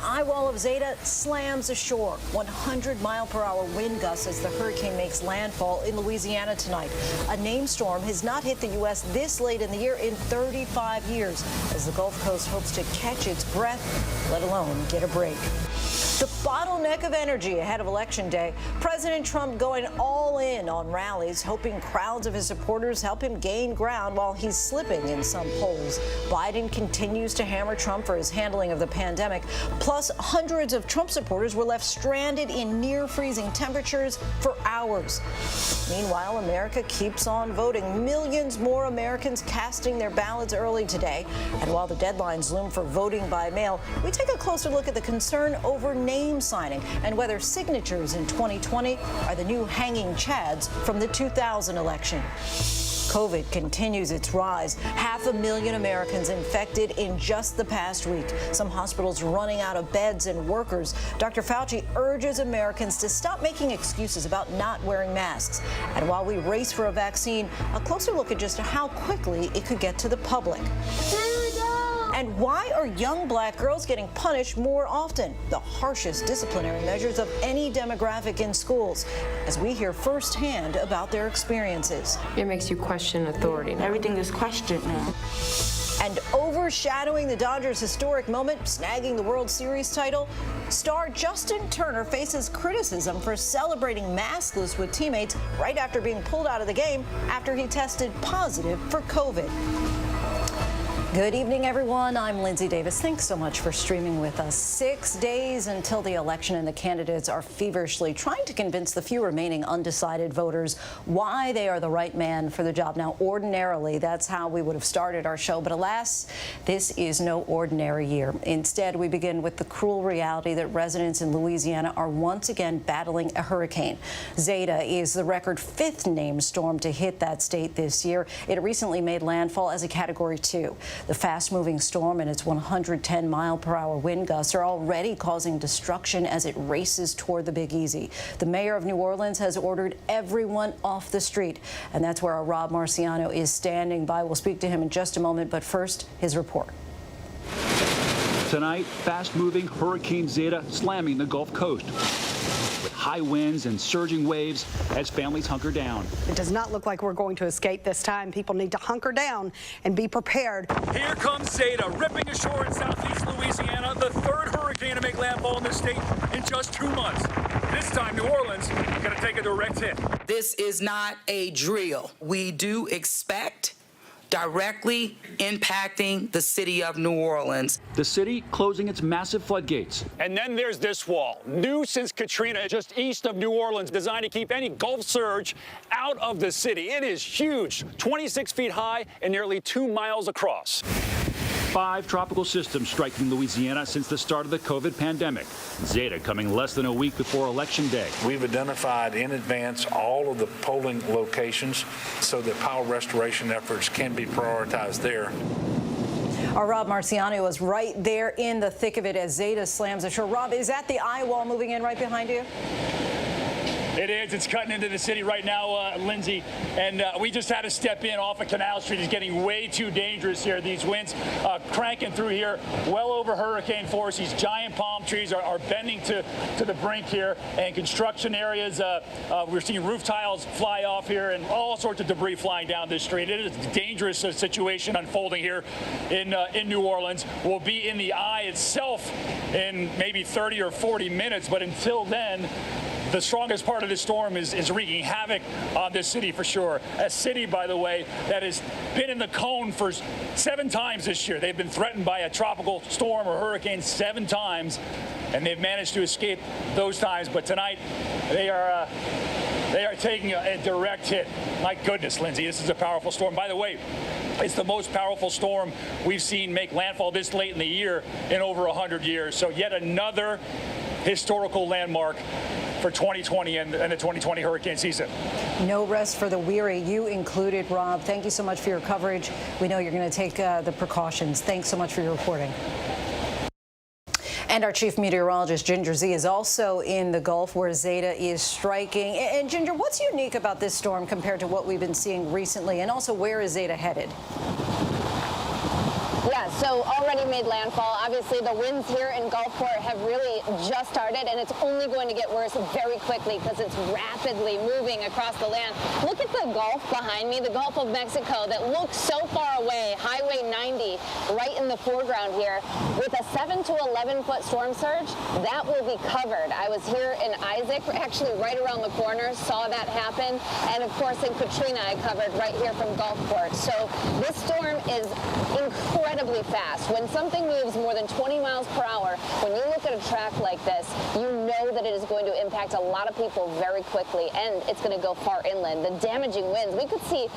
eye wall of Zeta slams ashore. 100-mile-per-hour wind gusts as the hurricane makes landfall in Louisiana tonight. A named storm has not hit the U.S. this late in the year in 35 years, as the Gulf Coast hopes to catch its breath, let alone get a break. The bottleneck of energy ahead of Election Day. President Trump going all in on rallies, hoping crowds of his supporters help him gain ground while he's slipping in some polls. Biden continues to hammer Trump for his handling of the pandemic. Plus, hundreds of Trump supporters were left stranded in near-freezing temperatures for hours. Meanwhile, America keeps on voting. Millions more Americans casting their ballots early today. And while the deadlines loom for voting by mail, we take a closer look at the concern over name signing and whether signatures in 2020 are the new hanging chads from the 2000 election. COVID continues its rise. 500,000 Americans infected in just the past week. Some hospitals running out of beds and workers. Dr. Fauci urges Americans to stop making excuses about not wearing masks. And while we race for a vaccine, a closer look at just how quickly it could get to the public. And why are young black girls getting punished more often? The harshest disciplinary measures of any demographic in schools, as we hear firsthand about their experiences. It makes you question authority. Everything is questioned now. And overshadowing the Dodgers' historic moment, snagging the World Series title, star Justin Turner faces criticism for celebrating maskless with teammates right after being pulled out of the game after he tested positive for COVID. Good evening, everyone. I'm Lindsay Davis. Thanks so much for streaming with us. 6 days until the election, and the candidates are feverishly trying to convince the few remaining undecided voters why they are the right man for the job. Now, ordinarily, that's how we would have started our show, but alas, this is no ordinary year. Instead, we begin with the cruel reality that residents in Louisiana are once again battling a hurricane. Zeta is the record 5th named storm to hit that state this year. It recently made landfall as a Category 2. The fast-moving storm and its 110-mile-per-hour wind gusts are already causing destruction as it races toward the Big Easy. The mayor of New Orleans has ordered everyone off the street, and that's where our Rob Marciano is standing by. We'll speak to him in just a moment, but first, his report. Tonight, fast-moving Hurricane Zeta slamming the Gulf Coast, with high winds and surging waves as families hunker down. It does not look like we're going to escape this time. People need to hunker down and be prepared. Here comes Zeta, ripping ashore in southeast Louisiana, the 3rd hurricane to make landfall in the state in just 2 months. This time, New Orleans going to take a direct hit. This is not a drill. We do expect directly impacting the city of New Orleans. The city closing its massive floodgates. And then there's this wall, new since Katrina, just east of New Orleans, designed to keep any Gulf surge out of the city. It is huge, 26 feet high and nearly 2 miles across. 5 tropical systems striking Louisiana since the start of the COVID pandemic. Zeta coming less than a week before Election Day. We've identified in advance all of the polling locations so that power restoration efforts can be prioritized there. Our Rob Marciano is right there in the thick of it as Zeta slams ashore. Rob, is that the eye wall moving in right behind you? It is. It's cutting into the city right now, Lindsay. And we just had to step in off of Canal Street. It's getting way too dangerous here. These winds cranking through here, well over hurricane force. These giant palm trees are bending to the brink here. And construction areas, we're seeing roof tiles fly off here and all sorts of debris flying down this street. It is a dangerous situation unfolding here in New Orleans. We'll be in the eye itself in maybe 30 or 40 minutes. But until then, the strongest part of this storm is wreaking havoc on this city for sure. A city, by the way, that has been in the cone for 7 times this year. They've been threatened by a tropical storm or hurricane 7 times, and they've managed to escape those times. But tonight, they are taking a direct hit. My goodness, Lindsay, this is a powerful storm. By the way, it's the most powerful storm we've seen make landfall this late in the year in over 100 years. So yet another historical landmark for 2020 and the 2020 hurricane season. No rest for the weary, you included, Rob. Thank you so much for your coverage. We know you're going to take the precautions. Thanks so much for your reporting. And our chief meteorologist, Ginger Z, is also in the Gulf where Zeta is striking. And Ginger, what's unique about this storm compared to what we've been seeing recently? And also, where is Zeta headed? Well, Yeah, so already made landfall. Obviously, the winds here in Gulfport have really just started, and it's only going to get worse very quickly because it's rapidly moving across the land. Look at the Gulf behind me, the Gulf of Mexico that looks so far away, Highway 90 right in the foreground here. With a 7 to 11 foot storm surge, that will be covered. I was here in Isaac, actually right around the corner, saw that happen. And of course in Katrina, I covered right here from Gulfport. So this storm is incredibly fast. When something moves more than 20 miles per hour, when you look at a track like this, you know that it is going to impact a lot of people very quickly, and it's going to go far inland. The damaging winds, we could see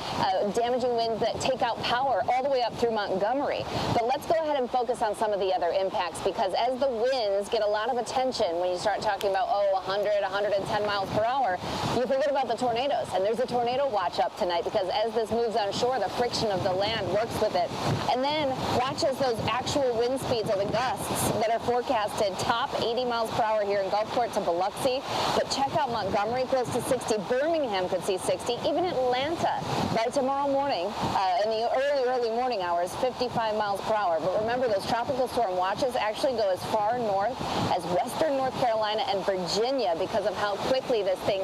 damaging winds that take out power all the way up through Montgomery. But let's go ahead and focus on some of the other impacts, because as the winds get a lot of attention, when you start talking about, 100, 110 miles per hour, you forget about the tornadoes. And there's a tornado watch up tonight, because as this moves on shore, the friction of the land works with it. And then watch as those actual wind speeds or the gusts that are forecasted top 80 miles per hour here in Gulfport to Biloxi. But check out Montgomery, close to 60. Birmingham could see 60. Even Atlanta by tomorrow morning, in the early morning hours, 55 miles per hour. But remember, those tropical storm watches actually go as far north as western North Carolina and Virginia because of how quickly this thing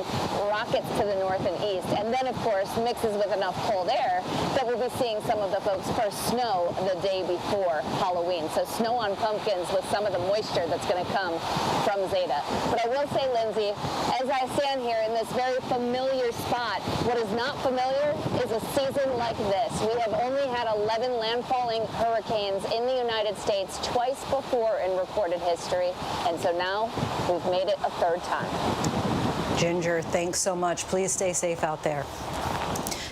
rockets to the north and east. And then, of course, mixes with enough cold air that we'll be seeing some of the folks first snow the day before Halloween. So snow on pumpkins with some of the moisture that's going to come from Zeta. But I will say, Lindsay, as I stand here in this very familiar spot, what is not familiar is a season like this. We have only had 11 landfalling hurricanes in the United States twice before in recorded history. And so now we've made it a third time. Ginger, thanks so much. Please stay safe out there.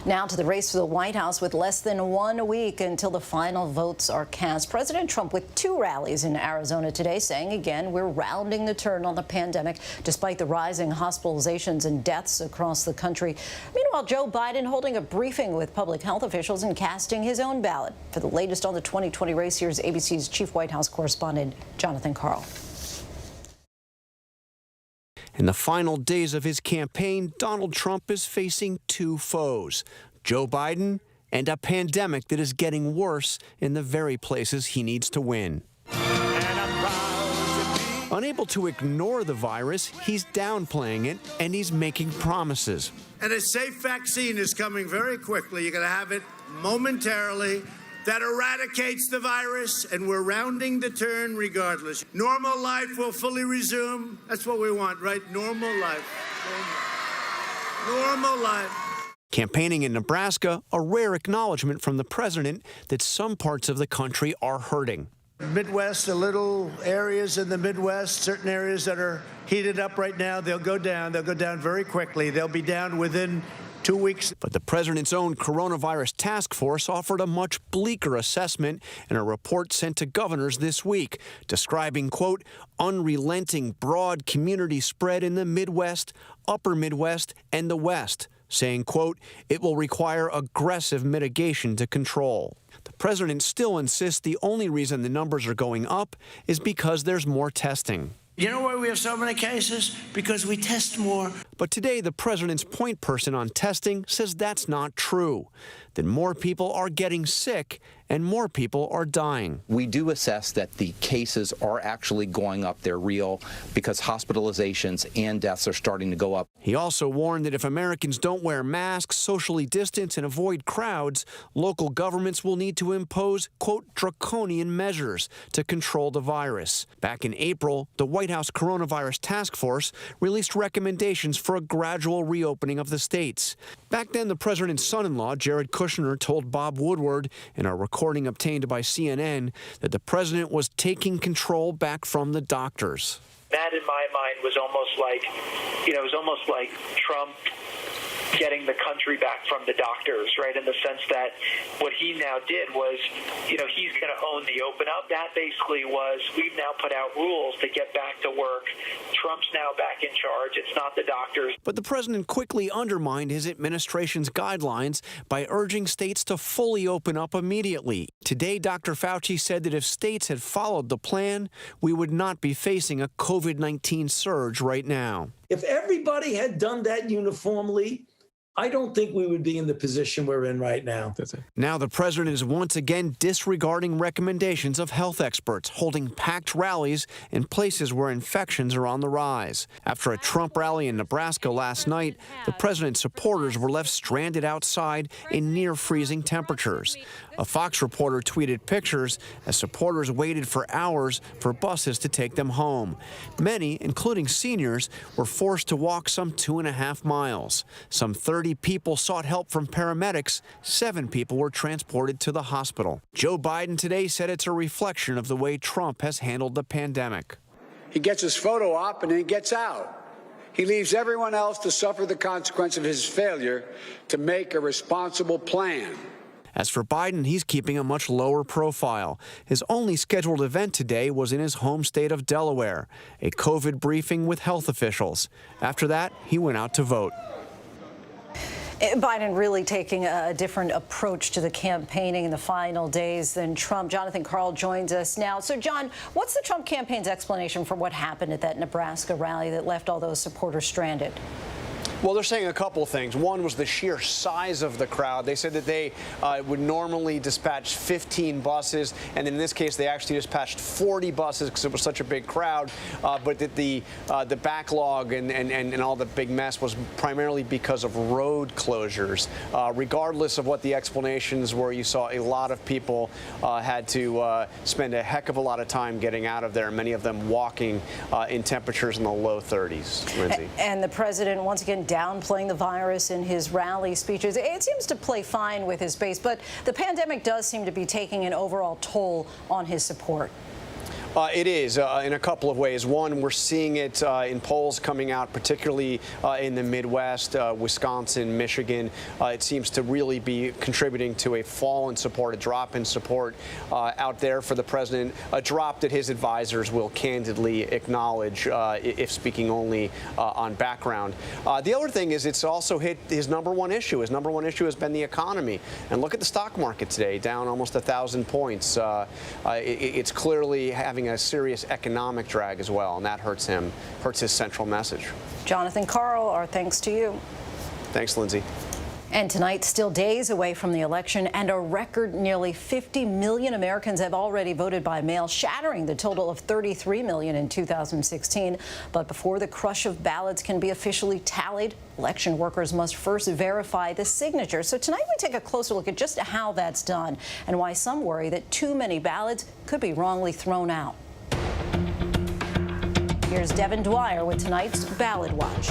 Now to the race for the White House. With less than 1 week until the final votes are cast, President Trump with 2 rallies in Arizona today, saying again, we're rounding the turn on the pandemic despite the rising hospitalizations and deaths across the country. Meanwhile, Joe Biden holding a briefing with public health officials and casting his own ballot. For the latest on the 2020 race, here's ABC's chief White House correspondent, Jonathan Karl. In the final days of his campaign, Donald Trump is facing 2 foes, Joe Biden and a pandemic that is getting worse in the very places he needs to win. Unable to ignore the virus, he's downplaying it, and he's making promises. And a safe vaccine is coming very quickly. You're going to have it momentarily. That eradicates the virus, and we're rounding the turn regardless. Normal life will fully resume. That's what we want, right? Normal life. Normal life. Campaigning in Nebraska, a rare acknowledgement from the president that some parts of the country are hurting. Midwest, a little areas in the Midwest, certain areas that are heated up right now, they'll go down. They'll go down very quickly. They'll be down within 2 weeks. But the president's own coronavirus task force offered a much bleaker assessment in a report sent to governors this week, describing, quote, unrelenting broad community spread in the Midwest, upper Midwest, and the West, saying, quote, it will require aggressive mitigation to control. The president still insists the only reason the numbers are going up is because there's more testing. You know why we have so many cases? Because we test more. But today, the president's point person on testing says that's not true, that more people are getting sick and more people are dying. We do assess that the cases are actually going up. They're real because hospitalizations and deaths are starting to go up. He also warned that if Americans don't wear masks, socially distance, and avoid crowds, local governments will need to impose, quote, draconian measures to control the virus. Back in April, the White House Coronavirus Task Force released recommendations for a gradual reopening of the states. Back then, the president's son-in-law, Jared Kushner, told Bob Woodward in a recording obtained by CNN that the president was taking control back from the doctors. That, in my mind, was almost like, it was almost like Trump getting the country back from the doctors, right, in the sense that what he now did was, he's going to own the open up. That basically was, we've now put out rules to get back to work. Trump's now back in charge. It's not the doctors. But the president quickly undermined his administration's guidelines by urging states to fully open up immediately. Today, Dr. Fauci said that if states had followed the plan, we would not be facing a COVID-19 surge right now. If everybody had done that uniformly, I don't think we would be in the position we're in right now. Now the president is once again disregarding recommendations of health experts, holding packed rallies in places where infections are on the rise. After a Trump rally in Nebraska last night, the president's supporters were left stranded outside in near-freezing temperatures. A Fox reporter tweeted pictures as supporters waited for hours for buses to take them home. Many, including seniors, were forced to walk some 2.5 miles. Some 30 people sought help from paramedics. 7 people were transported to the hospital. Joe Biden today said it's a reflection of the way Trump has handled the pandemic. He gets his photo op and then he gets out. He leaves everyone else to suffer the consequence of his failure to make a responsible plan. As for Biden, he's keeping a much lower profile. His only scheduled event today was in his home state of Delaware, a COVID briefing with health officials. After that, he went out to vote. Biden really taking a different approach to the campaigning in the final days than Trump. Jonathan Karl joins us now. So, John, what's the Trump campaign's explanation for what happened at that Nebraska rally that left all those supporters stranded? Well, they're saying a couple of things. One was the sheer size of the crowd. They said that they would normally dispatch 15 buses, and in this case, they actually dispatched 40 buses because it was such a big crowd. But that the backlog and all the big mess was primarily because of road closures. Regardless of what the explanations were, you saw a lot of people had to spend a heck of a lot of time getting out of there, many of them walking in temperatures in the low 30s, Lindsay. And the president, once again, downplaying the virus in his rally speeches. It seems to play fine with his base, but the pandemic does seem to be taking an overall toll on his support. It is in a couple of ways. One, we're seeing it in polls coming out, particularly in the Midwest, Wisconsin, Michigan. It seems to really be contributing to a fall in support, a drop in support out there for the president, a drop that his advisors will candidly acknowledge if speaking only on background. The other thing is it's also hit his number one issue. His number one issue has been the economy. And look at the stock market today, down almost 1,000 points. It's clearly having a serious economic drag as well, and that hurts him, hurts his central message. Jonathan Karl, our thanks to you. Thanks, Lindsay. And tonight, still days away from the election, and a record nearly 50 million Americans have already voted by mail, shattering the total of 33 million in 2016. But before the crush of ballots can be officially tallied, election workers must first verify the signature. So tonight we take a closer look at just how that's done and why some worry that too many ballots could be wrongly thrown out. Here's Devin Dwyer with tonight's Ballot Watch.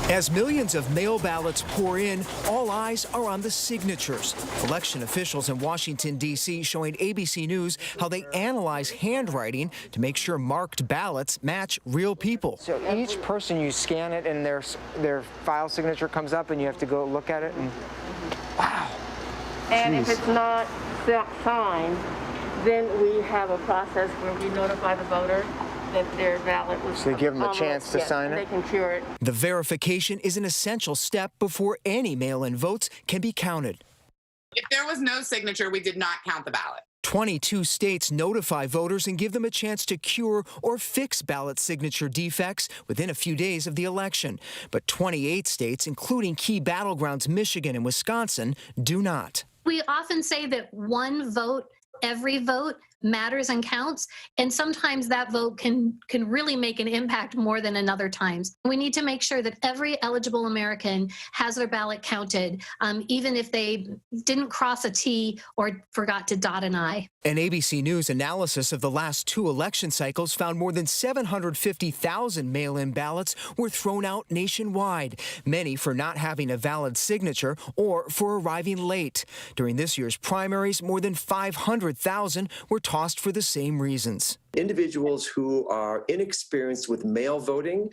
As millions of mail ballots pour in, all eyes are on the signatures. Election officials in Washington, D.C. showing ABC News how they analyze handwriting to make sure marked ballots match real people. So each person, you scan it and their file signature comes up and you have to go look at it and wow. And if it's not signed, then we have a process where we notify the voter that their ballot was. So you give them a chance to sign it? They can cure it. The verification is an essential step before any mail-in votes can be counted. If there was no signature, we did not count the ballot. 22 states notify voters and give them a chance to cure or fix ballot signature defects within a few days of the election. But 28 states, including key battlegrounds Michigan and Wisconsin, do not. We often say that one vote, every vote, matters and counts, and sometimes that vote can really make an impact more than in other times. We need to make sure that every eligible American has their ballot counted, even if they didn't cross a T or forgot to dot an I. An ABC News analysis of the last 2 election cycles found more than 750,000 mail-in ballots were thrown out nationwide, many for not having a valid signature or for arriving late. During this year's primaries, more than 500,000 were tossed for the same reasons. Individuals who are inexperienced with mail voting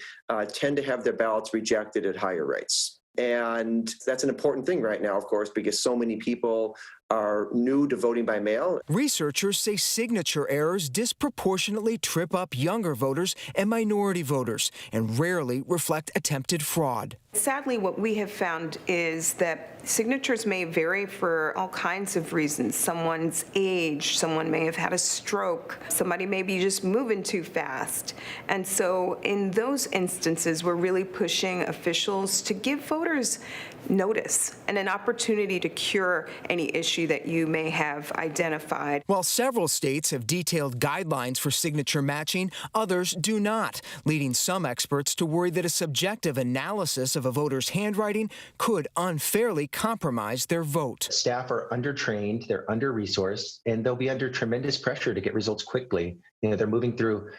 tend to have their ballots rejected at higher rates. And that's an important thing right now, of course, because so many people are new to voting by mail. Researchers say signature errors disproportionately trip up younger voters and minority voters and rarely reflect attempted fraud. Sadly, what we have found is that signatures may vary for all kinds of reasons. Someone's age, someone may have had a stroke, somebody may be just moving too fast. And so in those instances, we're really pushing officials to give voters notice and an opportunity to cure any issue that you may have identified. While several states have detailed guidelines for signature matching, others do not, leading some experts to worry that a subjective analysis of a voter's handwriting could unfairly compromise their vote. Staff are undertrained, they're under-resourced, and they'll be under tremendous pressure to get results quickly. They're moving through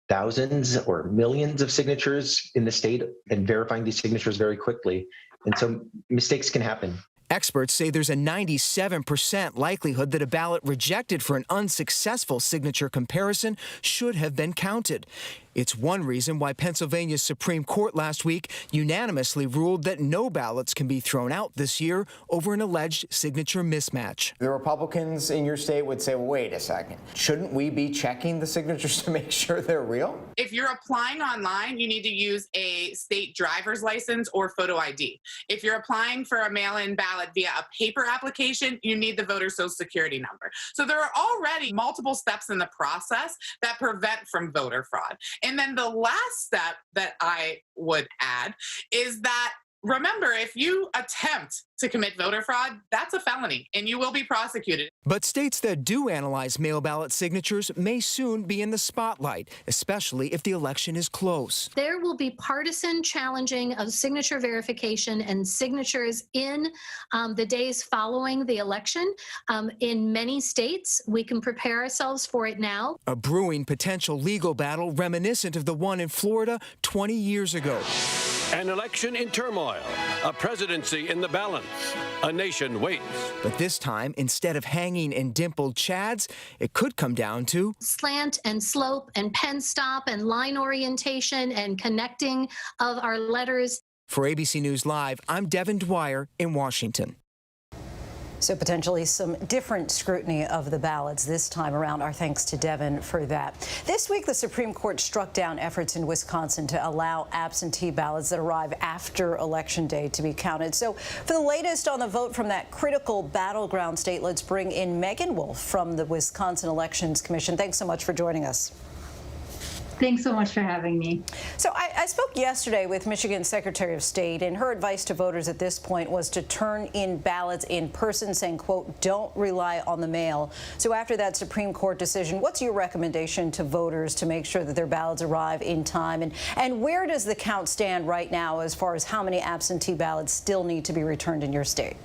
thousands or millions of signatures in the state and verifying these signatures very quickly. And so mistakes can happen. Experts say there's a 97% likelihood that a ballot rejected for an unsuccessful signature comparison should have been counted. It's one reason why Pennsylvania's Supreme Court last week unanimously ruled that no ballots can be thrown out this year over an alleged signature mismatch. The Republicans in your state would say, well, wait a second, shouldn't we be checking the signatures to make sure they're real? If you're applying online, you need to use a state driver's license or photo ID. If you're applying for a mail-in ballot via a paper application, you need the voter social security number. So there are already multiple steps in the process that prevent from voter fraud. And then the last step that I would add is that, remember, if you attempt to commit voter fraud, that's a felony, and you will be prosecuted. But states that do analyze mail ballot signatures may soon be in the spotlight, especially if the election is close. There will be partisan challenging of signature verification and signatures in the days following the election. In many states, we can prepare ourselves for it now. A brewing potential legal battle reminiscent of the one in Florida 20 years ago. An election in turmoil, a presidency in the balance, a nation waits. But this time, instead of hanging in dimpled chads, it could come down to slant and slope and pen stop and line orientation and connecting of our letters. For ABC News Live, I'm Devin Dwyer in Washington. So potentially some different scrutiny of the ballots this time around. Our thanks to Devin for that. This week, the Supreme Court struck down efforts in Wisconsin to allow absentee ballots that arrive after Election Day to be counted. So for the latest on the vote from that critical battleground state, let's bring in Megan Wolf from the Wisconsin Elections Commission. Thanks so much for joining us. Thanks so much for having me. So I spoke yesterday with Michigan's Secretary of State, and her advice to voters at this point was to turn in ballots in person, saying, quote, don't rely on the mail. So after that Supreme Court decision, what's your recommendation to voters to make sure that their ballots arrive in time? And where does the count stand right now as far as how many absentee ballots still need to be returned in your state?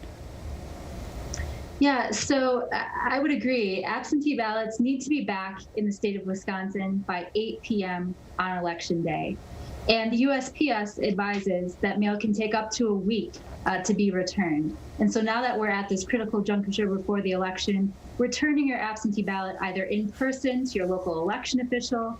Yeah, so I would agree. Absentee ballots need to be back in the state of Wisconsin by 8 p.m. on Election Day. And the USPS advises that mail can take up to a week to be returned. And so now that we're at this critical juncture before the election, returning your absentee ballot either in person to your local election official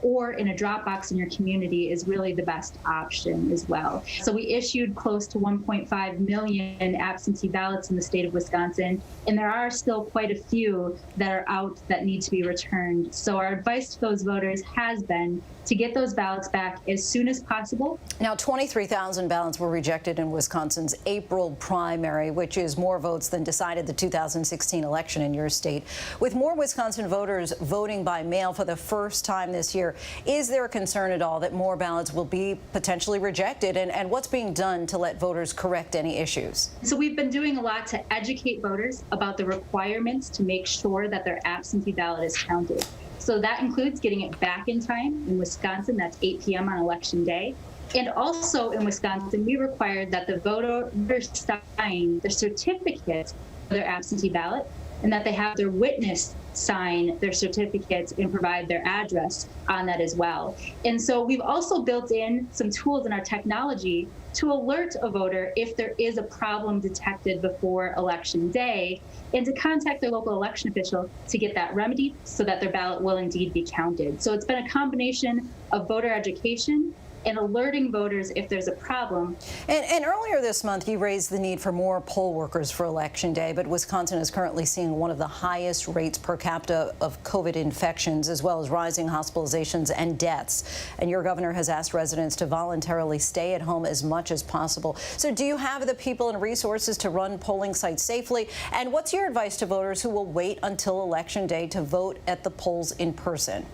or in a drop box in your community is really the best option as well. So we issued close to 1.5 million absentee ballots in the state of Wisconsin, and there are still quite a few that are out that need to be returned. So our advice to those voters has been to get those ballots back as soon as possible. Now, 23,000 ballots were rejected in Wisconsin's April primary, which is more votes than decided the 2016 election in your state. With more Wisconsin voters voting by mail for the first time this year, is there a concern at all that more ballots will be potentially rejected? And what's being done to let voters correct any issues? So we've been doing a lot to educate voters about the requirements to make sure that their absentee ballot is counted. So that includes getting it back in time. In Wisconsin, that's 8 p.m. on Election Day. And also in Wisconsin, we required that the voter sign the certificate for their absentee ballot and that they have their witness sign their certificates and provide their address on that as well. And so we've also built in some tools in our technology to alert a voter if there is a problem detected before Election Day and to contact their local election official to get that remedied so that their ballot will indeed be counted. So it's been a combination of voter education and alerting voters if there's a problem. And earlier this month, you raised the need for more poll workers for Election Day, but Wisconsin is currently seeing one of the highest rates per capita of COVID infections, as well as rising hospitalizations and deaths. And your governor has asked residents to voluntarily stay at home as much as possible. So do you have the people and resources to run polling sites safely? And what's your advice to voters who will wait until Election Day to vote at the polls in person?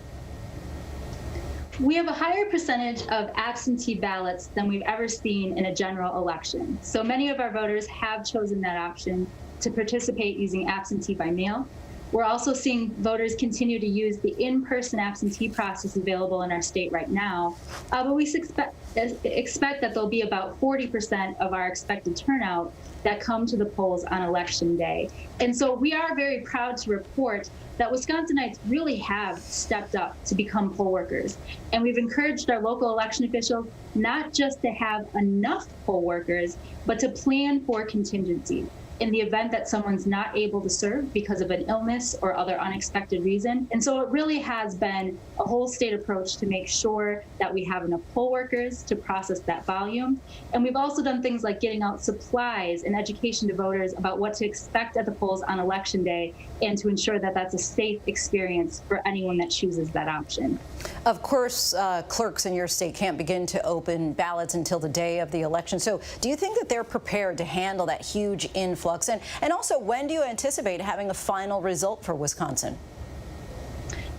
We have a higher percentage of absentee ballots than we've ever seen in a general election. So many of our voters have chosen that option to participate using absentee by mail. We're also seeing voters continue to use the in-person absentee process available in our state right now. But we expect that there'll be about 40% of our expected turnout that come to the polls on Election Day. And so we are very proud to report that Wisconsinites really have stepped up to become poll workers. And we've encouraged our local election officials not just to have enough poll workers, but to plan for contingency. In the event that someone's not able to serve because of an illness or other unexpected reason. And so it really has been a whole state approach to make sure that we have enough poll workers to process that volume. And we've also done things like getting out supplies and education to voters about what to expect at the polls on Election Day, and to ensure that that's a safe experience for anyone that chooses that option. Of course, clerks in your state can't begin to open ballots until the day of the election. So do you think that they're prepared to handle that huge influx? And also, when do you anticipate having a final result for Wisconsin?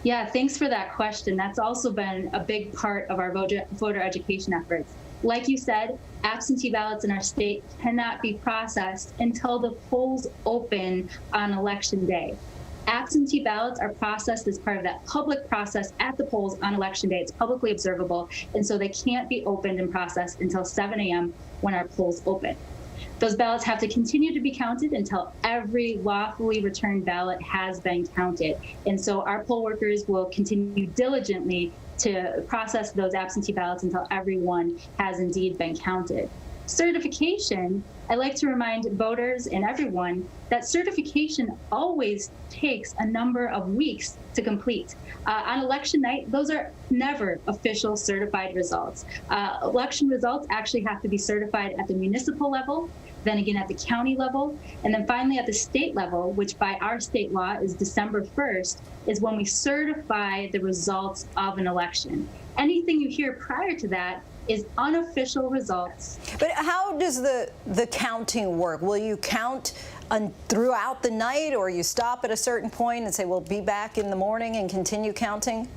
Yeah, thanks for that question. That's also been a big part of our voter education efforts. Like you said, absentee ballots in our state cannot be processed until the polls open on Election Day. Absentee ballots are processed as part of that public process at the polls on Election Day. It's publicly observable, and so they can't be opened and processed until 7 a.m. when our polls open. Those ballots have to continue to be counted until every lawfully returned ballot has been counted. And so our poll workers will continue diligently to process those absentee ballots until everyone has indeed been counted. Certification, I like to remind voters and everyone that certification always takes a number of weeks to complete. On election night, those are never official certified results. Election results actually have to be certified at the municipal level, then again at the county level, and then finally at the state level, which by our state law is December 1st, is when we certify the results of an election. Anything you hear prior to that is unofficial results. But how does the counting work? Will you count throughout the night, or you stop at a certain point and say, we'll be back in the morning and continue counting?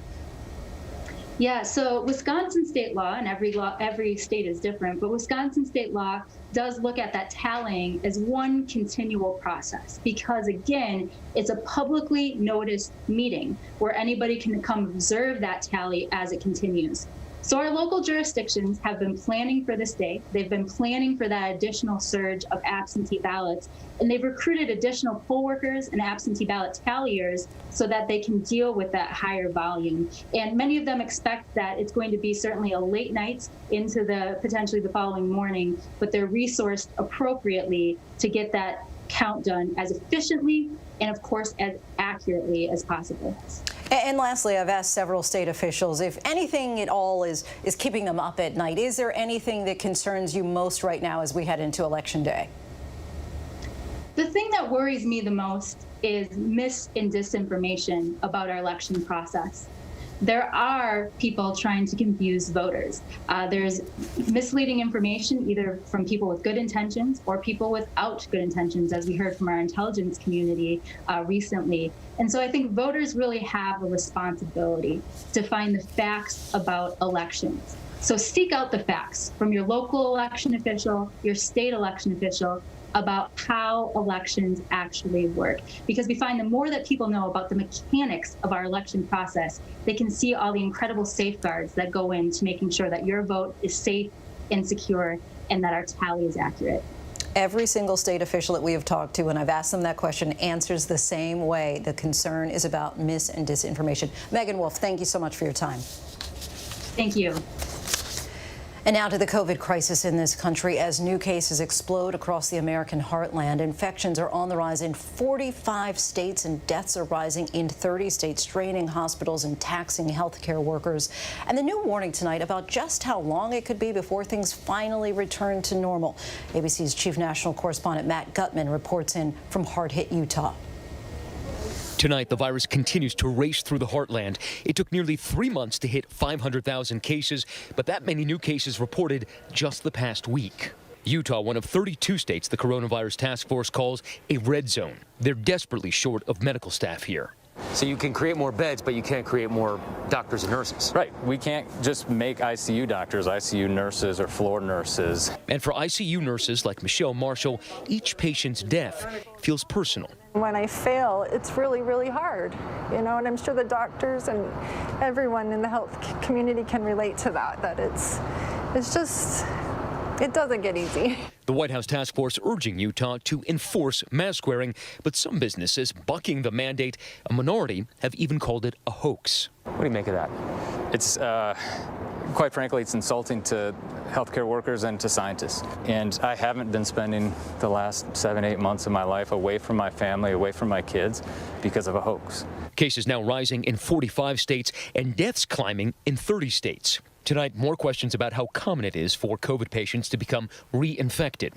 Yeah, so Wisconsin state law, and every state is different, but Wisconsin state law does look at that tallying as one continual process, because again, it's a publicly noticed meeting where anybody can come observe that tally as it continues. So our local jurisdictions have been planning for this day. They've been planning for that additional surge of absentee ballots, and they've recruited additional poll workers and absentee ballot talliers so that they can deal with that higher volume. And many of them expect that it's going to be certainly a late night into potentially the following morning, but they're resourced appropriately to get that count done as efficiently and, of course, as accurately as possible. And lastly, I've asked several state officials if anything at all is keeping them up at night. Is there anything that concerns you most right now as we head into Election Day? The thing that worries me the most is mis and disinformation about our election process. There are people trying to confuse voters. There's misleading information either from people with good intentions or people without good intentions, as we heard from our intelligence community recently. And so I think voters really have a responsibility to find the facts about elections. So seek out the facts from your local election official, your state election official, about how elections actually work. Because we find the more that people know about the mechanics of our election process, they can see all the incredible safeguards that go into making sure that your vote is safe and secure and that our tally is accurate. Every single state official that we have talked to, and I've asked them that question, answers the same way. The concern is about mis and disinformation. Megan Wolf, thank you so much for your time. Thank you. And now to the COVID crisis in this country. As new cases explode across the American heartland, infections are on the rise in 45 states and deaths are rising in 30 states, straining hospitals and taxing healthcare workers. And the new warning tonight about just how long it could be before things finally return to normal. ABC's chief national correspondent Matt Gutman reports in from hard-hit Utah. Tonight, the virus continues to race through the heartland. It took nearly 3 months to hit 500,000 cases, but that many new cases reported just the past week. Utah, one of 32 states the coronavirus task force calls a red zone. They're desperately short of medical staff here. So you can create more beds, but you can't create more doctors and nurses. Right. We can't just make ICU doctors, ICU nurses, or floor nurses. And for ICU nurses like Michelle Marshall, each patient's death feels personal. When I fail, it's really, really hard, and I'm sure the doctors and everyone in the health community can relate to that it's just, it doesn't get easy. The White House task force urging Utah to enforce mask wearing, but some businesses bucking the mandate. A minority have even called it a hoax. What do you make of that? It's, quite frankly, it's insulting to healthcare workers and to scientists. And I haven't been spending the last 7-8 months of my life away from my family, away from my kids, because of a hoax. Cases now rising in 45 states and deaths climbing in 30 states. Tonight, more questions about how common it is for COVID patients to become reinfected.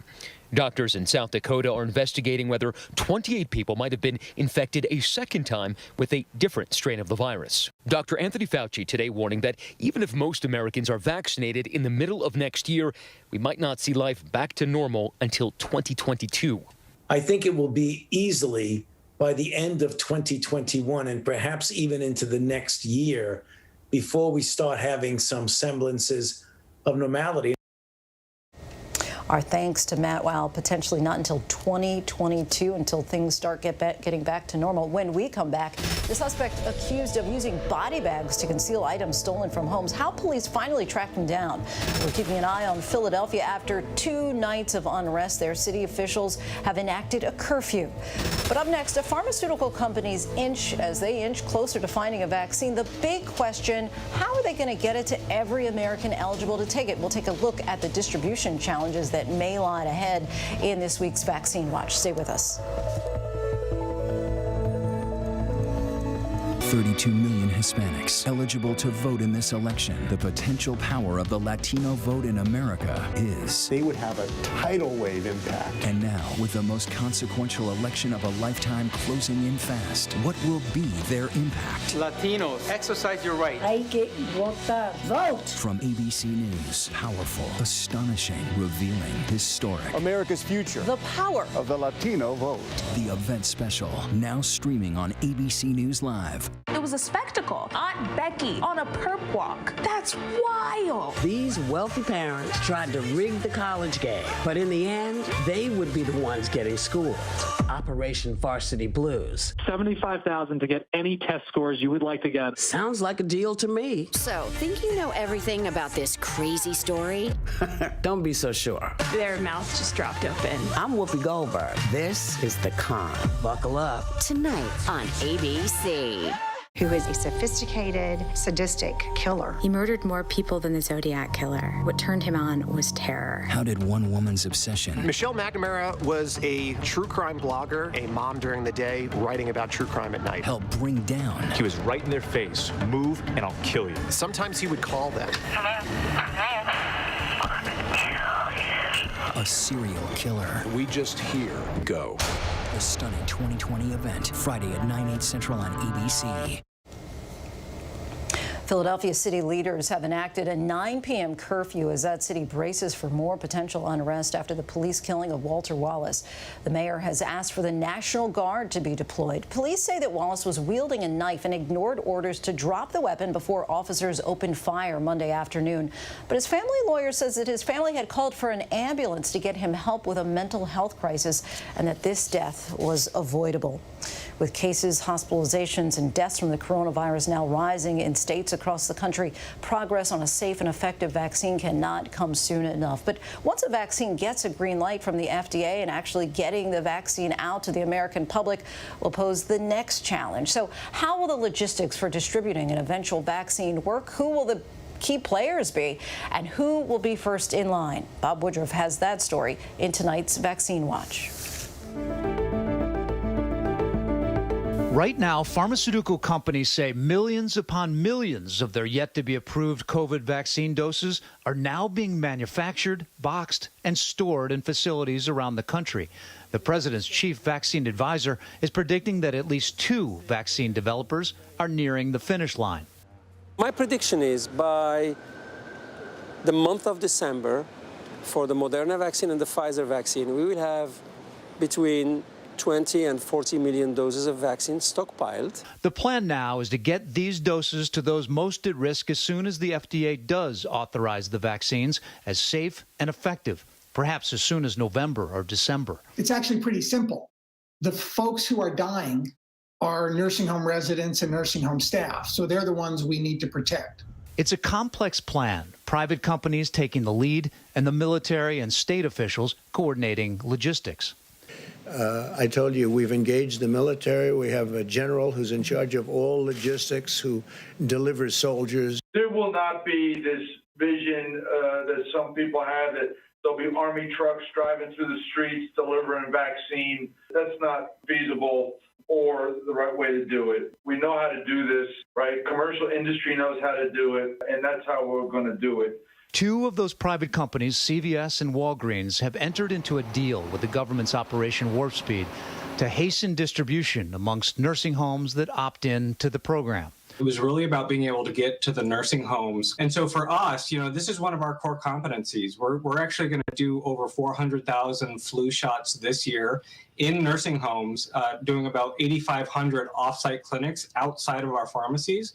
Doctors in South Dakota are investigating whether 28 people might have been infected a second time with a different strain of the virus. Dr. Anthony Fauci today warning that even if most Americans are vaccinated in the middle of next year, we might not see life back to normal until 2022. I think it will be easily by the end of 2021 and perhaps even into the next year before we start having some semblances of normality. Our thanks to Matt. Wow, potentially not until 2022 until things start getting back to normal. When we come back, the suspect accused of using body bags to conceal items stolen from homes. How police finally tracked him down. We're keeping an eye on Philadelphia after 2 nights of unrest there. City officials have enacted a curfew. But up next, a pharmaceutical companies inch closer to finding a vaccine. The big question, how are they going to get it to every American eligible to take it? We'll take a look at the distribution challenges that may lie ahead in this week's Vaccine Watch. Stay with us. 32 million Hispanics eligible to vote in this election. The potential power of the Latino vote in America is... They would have a tidal wave impact. And now, with the most consequential election of a lifetime closing in fast, what will be their impact? Latinos, exercise your right. Hay que votar. Vote! From ABC News, powerful, astonishing, revealing, historic. America's future. The power of the Latino vote. The event special, now streaming on ABC News Live. It was a spectacle. Aunt Becky on a perp walk. That's wild. These wealthy parents tried to rig the college game, but in the end, they would be the ones getting schooled. Operation Varsity Blues. $75,000 to get any test scores you would like to get. Sounds like a deal to me. So, think you know everything about this crazy story? Don't be so sure. Their mouths just dropped open. I'm Whoopi Goldberg. This is The Con. Buckle up. Tonight on ABC. Who is a sophisticated, sadistic killer. He murdered more people than the Zodiac Killer. What turned him on was terror. How did one woman's obsession... Michelle McNamara was a true crime blogger, a mom during the day, writing about true crime at night. help bring down... He was right in their face. Move and I'll kill you. Sometimes he would call them. A serial killer. We just hear go. The stunning 2020 event, Friday at 9/8 Central on ABC. Philadelphia city leaders have enacted a 9 p.m. curfew as that city braces for more potential unrest after the police killing of Walter Wallace. The mayor has asked for the National Guard to be deployed. Police say that Wallace was wielding a knife and ignored orders to drop the weapon before officers opened fire Monday afternoon. But his family lawyer says that his family had called for an ambulance to get him help with a mental health crisis and that this death was avoidable. With cases, hospitalizations, and deaths from the coronavirus now rising in states across the country, progress on a safe and effective vaccine cannot come soon enough. But once a vaccine gets a green light from the FDA and actually getting the vaccine out to the American public will pose the next challenge. So how will the logistics for distributing an eventual vaccine work? Who will the key players be? And who will be first in line? Bob Woodruff has that story in tonight's Vaccine Watch. Right now, pharmaceutical companies say millions upon millions of their yet-to-be-approved COVID vaccine doses are now being manufactured, boxed, and stored in facilities around the country. The president's chief vaccine advisor is predicting that at least 2 vaccine developers are nearing the finish line. My prediction is by the month of December, for the Moderna vaccine and the Pfizer vaccine, we will have between 20 and 40 million doses of vaccine stockpiled. The plan now is to get these doses to those most at risk as soon as the FDA does authorize the vaccines as safe and effective, perhaps as soon as November or December. It's actually pretty simple. The folks who are dying are nursing home residents and nursing home staff, so they're the ones we need to protect. It's a complex plan, private companies taking the lead and the military and state officials coordinating logistics. I told you we've engaged the military. We have a general who's in charge of all logistics who delivers soldiers. There will not be this vision that some people have that there'll be Army trucks driving through the streets delivering vaccine. That's not feasible or the right way to do it. We know how to do this, right? Commercial industry knows how to do it, and that's how we're going to do it. 2 of those private companies, CVS and Walgreens, have entered into a deal with the government's Operation Warp Speed to hasten distribution amongst nursing homes that opt in to the program. It was really about being able to get to the nursing homes. And so for us, this is one of our core competencies. We're actually going to do over 400,000 flu shots this year in nursing homes, doing about 8,500 off-site clinics outside of our pharmacies.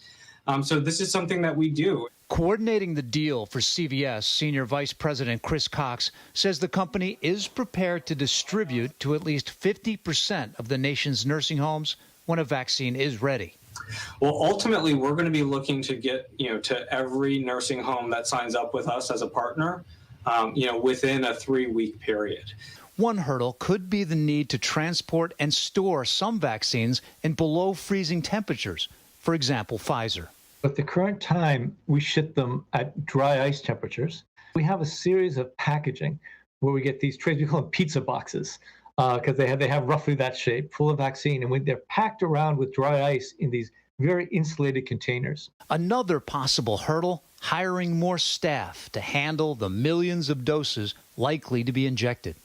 So this is something that we do. Coordinating the deal for CVS, Senior Vice President Chris Cox says the company is prepared to distribute to at least 50% of the nation's nursing homes when a vaccine is ready. Well, ultimately, we're going to be looking to get, to every nursing home that signs up with us as a partner, within a 3-week period. One hurdle could be the need to transport and store some vaccines in below freezing temperatures. For example, Pfizer. At the current time, we ship them at dry ice temperatures. We have a series of packaging where we get these trays, we call them pizza boxes, because they have roughly that shape, full of vaccine, and they're packed around with dry ice in these very insulated containers. Another possible hurdle, hiring more staff to handle the millions of doses likely to be injected.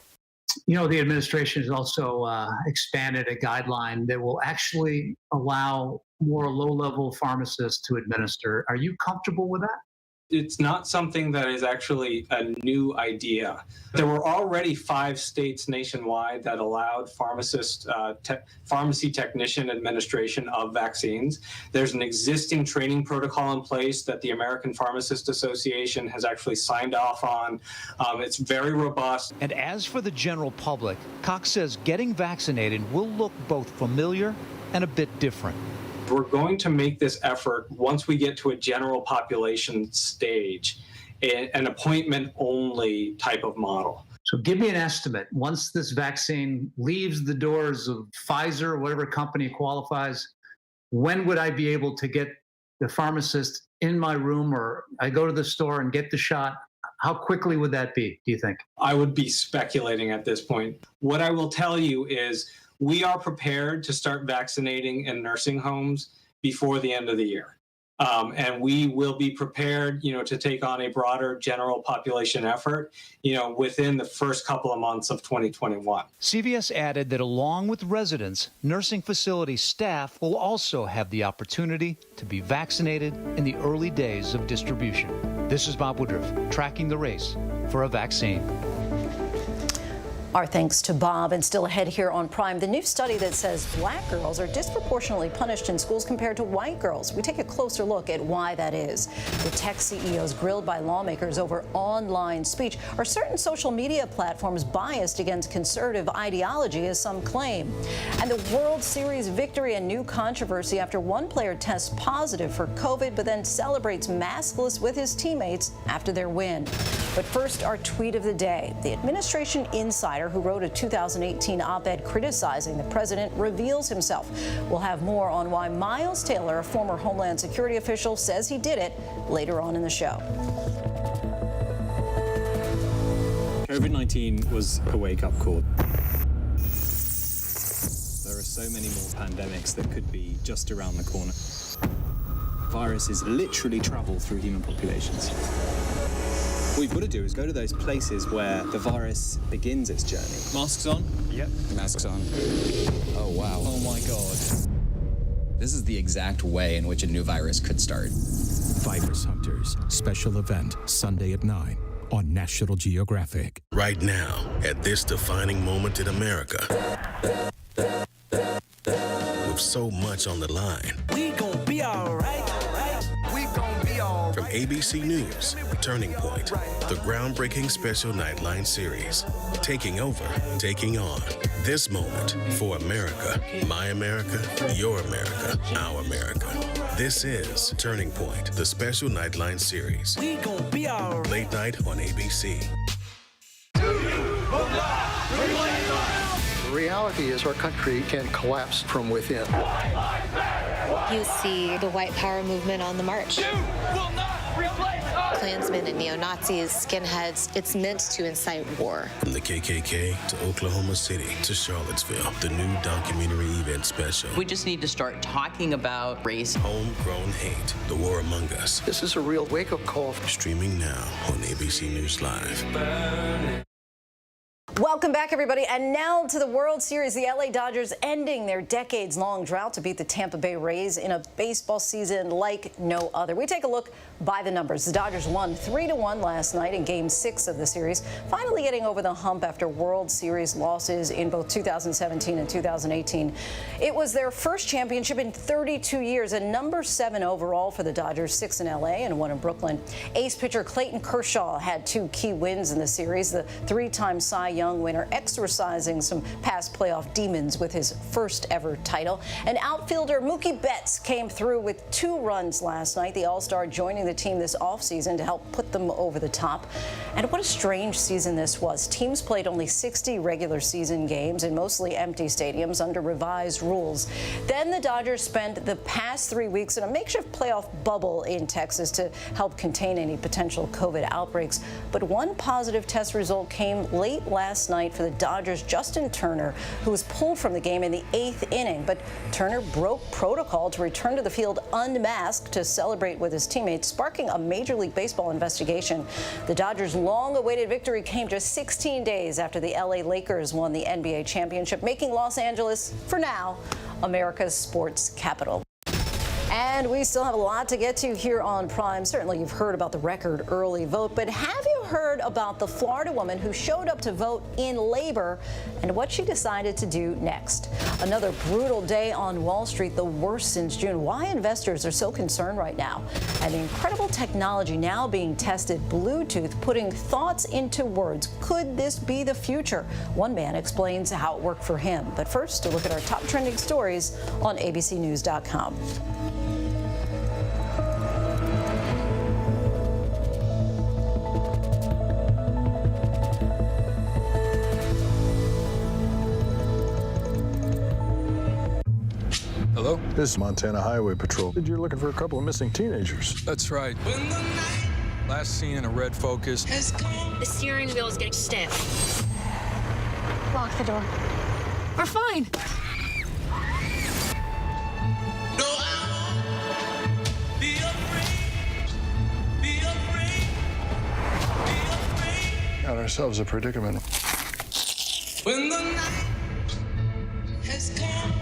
The administration has also expanded a guideline that will actually allow more low-level pharmacists to administer. Are you comfortable with that? It's not something that is actually a new idea. There were already 5 states nationwide that allowed pharmacy technician administration of vaccines. There's an existing training protocol in place that the American Pharmacist Association has actually signed off on. It's very robust. And as for the general public, Cox says getting vaccinated will look both familiar and a bit different. We're going to make this effort, once we get to a general population stage, an appointment-only type of model. So give me an estimate. Once this vaccine leaves the doors of Pfizer or whatever company qualifies, when would I be able to get the pharmacist in my room, or I go to the store and get the shot? How quickly would that be, do you think? I would be speculating at this point. What I will tell you is we are prepared to start vaccinating in nursing homes before the end of the year. And we will be prepared, to take on a broader general population effort, within the first couple of months of 2021. CVS added that along with residents, nursing facility staff will also have the opportunity to be vaccinated in the early days of distribution. This is Bob Woodruff, tracking the race for a vaccine. Our thanks to Bob. And still ahead here on Prime, the new study that says black girls are disproportionately punished in schools compared to white girls. We take a closer look at why that is. The tech CEOs grilled by lawmakers over online speech. Are certain social media platforms biased against conservative ideology, as some claim? And the World Series victory, a new controversy after one player tests positive for COVID, but then celebrates maskless with his teammates after their win. But first, our tweet of the day. The administration insider who wrote a 2018 op-ed criticizing the president reveals himself. We'll have more on why Miles Taylor, a former Homeland Security official, says he did it later on in the show. COVID-19 was a wake-up call. There are so many more pandemics that could be just around the corner. Viruses literally travel through human populations. What we've got to do is go to those places where the virus begins its journey. Masks on? Yep. Masks on. Oh, wow. Oh, my God. This is the exact way in which a new virus could start. Virus Hunters, special event, Sunday at 9 on National Geographic. Right now, at this defining moment in America, with so much on the line. We gon' be all right. We gon' be all right. From ABC News, Turning Point, the groundbreaking special Nightline series. Taking over, taking on. This moment for America. My America, your America, our America. This is Turning Point, the special Nightline series. We gon' be all right. Late night on ABC. The reality is our country can collapse from within. You see the white power movement on the march. Klansmen and neo-Nazis, skinheads, it's meant to incite war. From the KKK to Oklahoma City to Charlottesville, the new documentary event special. We just need to start talking about race. Homegrown Hate, the war among us. This is a real wake-up call. Streaming now on ABC News Live. Welcome back, everybody. And now to the World Series. The LA Dodgers ending their decades-long drought to beat the Tampa Bay Rays in a baseball season like no other. We take a look by the numbers. The Dodgers won 3-1 last night in Game 6 of the series, finally getting over the hump after World Series losses in both 2017 and 2018. It was their first championship in 32 years, and number 7 overall for the Dodgers, 6 in LA and 1 in Brooklyn. Ace pitcher Clayton Kershaw had 2 key wins in the series, the 3-time Cy Young winner exorcising some past playoff demons with his first ever title. And outfielder Mookie Betts came through with 2 runs last night. The All-Star joining the team this offseason to help put them over the top. And what a strange season this was. Teams played only 60 regular season games in mostly empty stadiums under revised rules. Then the Dodgers spent the past 3 weeks in a makeshift playoff bubble in Texas to help contain any potential COVID outbreaks. But one positive test result came late last night for the Dodgers' Justin Turner, who was pulled from the game in the 8th inning. But Turner broke protocol to return to the field unmasked to celebrate with his teammates, sparking a Major League Baseball investigation. The Dodgers' long-awaited victory came just 16 days after the LA Lakers won the NBA championship, making Los Angeles, for now, America's sports capital. And we still have a lot to get to here on Prime. Certainly you've heard about the record early vote, but have you heard about the Florida woman who showed up to vote in labor and what she decided to do next? Another brutal day on Wall Street, the worst since June. Why investors are so concerned right now. And incredible technology now being tested, Bluetooth, putting thoughts into words. Could this be the future? One man explains how it worked for him. But first, a look at our top trending stories on abcnews.com. Hello? This is Montana Highway Patrol. You're looking for a couple of missing teenagers. That's right. Last seen in a red Focus. The steering wheel is getting stiff. Lock the door. We're fine. Got ourselves a predicament. When the night has come.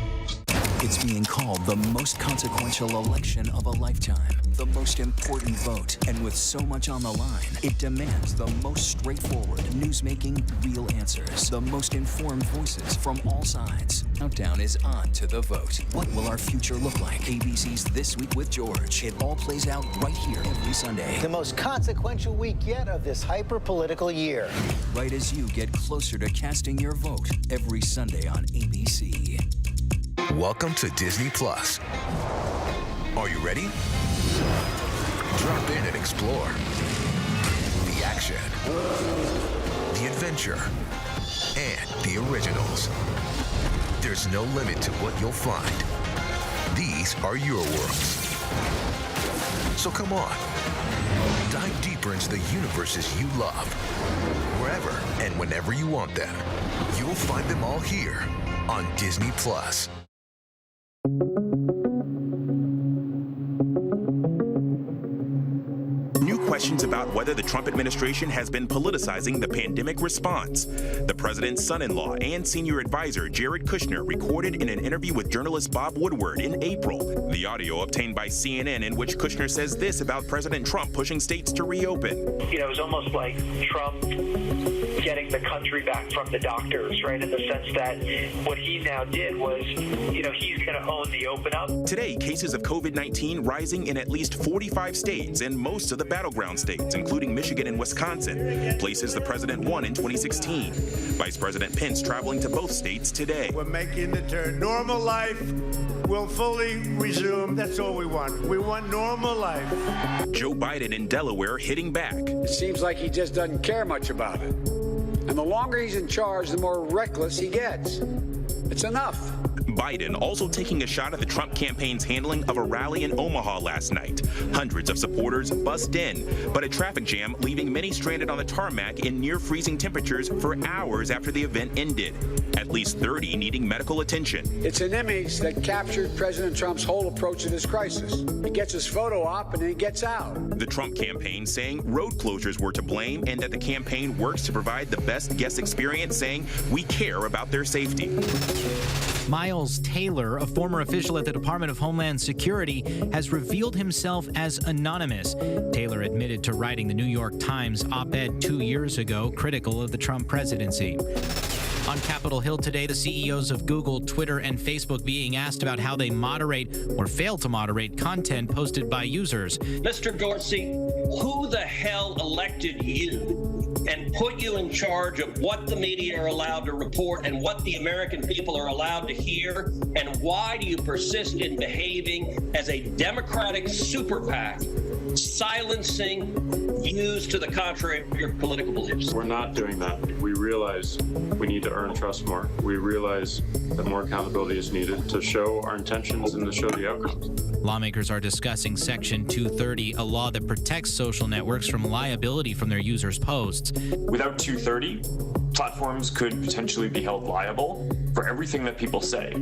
It's being called the most consequential election of a lifetime, the most important vote. And with so much on the line, it demands the most straightforward, news-making, real answers, the most informed voices from all sides. Countdown is on to the vote. What will our future look like? ABC's This Week with George. It all plays out right here every Sunday. The most consequential week yet of this hyper-political year. Right as you get closer to casting your vote every Sunday on ABC. Welcome to Disney Plus. Are you ready? Drop in and explore. The action, the adventure, and the originals. There's no limit to what you'll find. These are your worlds. So come on, dive deeper into the universes you love. Wherever and whenever you want them, you'll find them all here on Disney+. Questions about whether the Trump administration has been politicizing the pandemic response. The president's son-in-law and senior advisor Jared Kushner recorded in an interview with journalist Bob Woodward in April. The audio obtained by CNN, in which Kushner says this about President Trump pushing states to reopen. You know, it was almost like Trump getting the country back from the doctors, right? In the sense that what he now did was, you know, he's going to own the open up. Today, cases of COVID-19 rising in at least 45 states and most of the battleground states, including Michigan and Wisconsin, places the president won in 2016. Vice President Pence traveling to both states today. We're making the turn. Normal life will fully resume. That's all we want. We want normal life. Joe Biden in Delaware hitting back. It seems like he just doesn't care much about it. And the longer he's in charge, the more reckless he gets. It's enough. Biden also taking a shot at the Trump campaign's handling of a rally in Omaha last night. Hundreds of supporters bussed in, but a traffic jam leaving many stranded on the tarmac in near freezing temperatures for hours after the event ended. At least 30 needing medical attention. It's an image that captured President Trump's whole approach to this crisis. He gets his photo op and then he gets out. The Trump campaign saying road closures were to blame and that the campaign works to provide the best guest experience, saying we care about their safety. Miles Taylor, a former official at the Department of Homeland Security, has revealed himself as anonymous. Taylor admitted to writing the New York Times op-ed 2 years ago critical of the Trump presidency. On Capitol Hill today, the CEOs of Google, Twitter, and Facebook being asked about how they moderate or fail to moderate content posted by users. Mr. Dorsey, who the hell elected you and put you in charge of what the media are allowed to report and what the American people are allowed to hear? And why do you persist in behaving as a Democratic super PAC, silencing views to the contrary of your political beliefs? We're not doing that. We realize we need to earn trust more. We realize that more accountability is needed to show our intentions and to show the outcomes. Lawmakers are discussing Section 230, a law that protects social networks from liability from their users' posts. Without 230, platforms could potentially be held liable for everything that people say.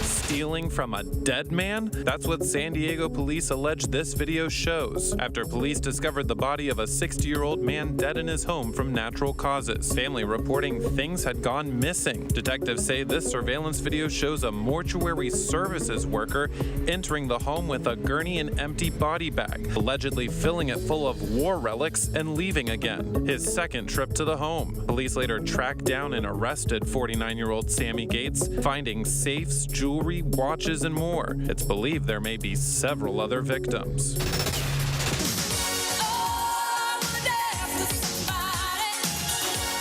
Stealing from a dead man? That's what San Diego police allege this video shows. After police discovered the body of a 60-year-old man dead in his home from natural causes. Family reporting things had gone missing. Detectives say this surveillance video shows a mortuary services worker entering the home with a gurney and empty body bag, allegedly filling it full of war relics and leaving again. His second trip to the home. Police later tracked down and arrested 49-year-old Sammy Gates, finding safes, jewelry, watches, and more. It's believed there may be several other victims.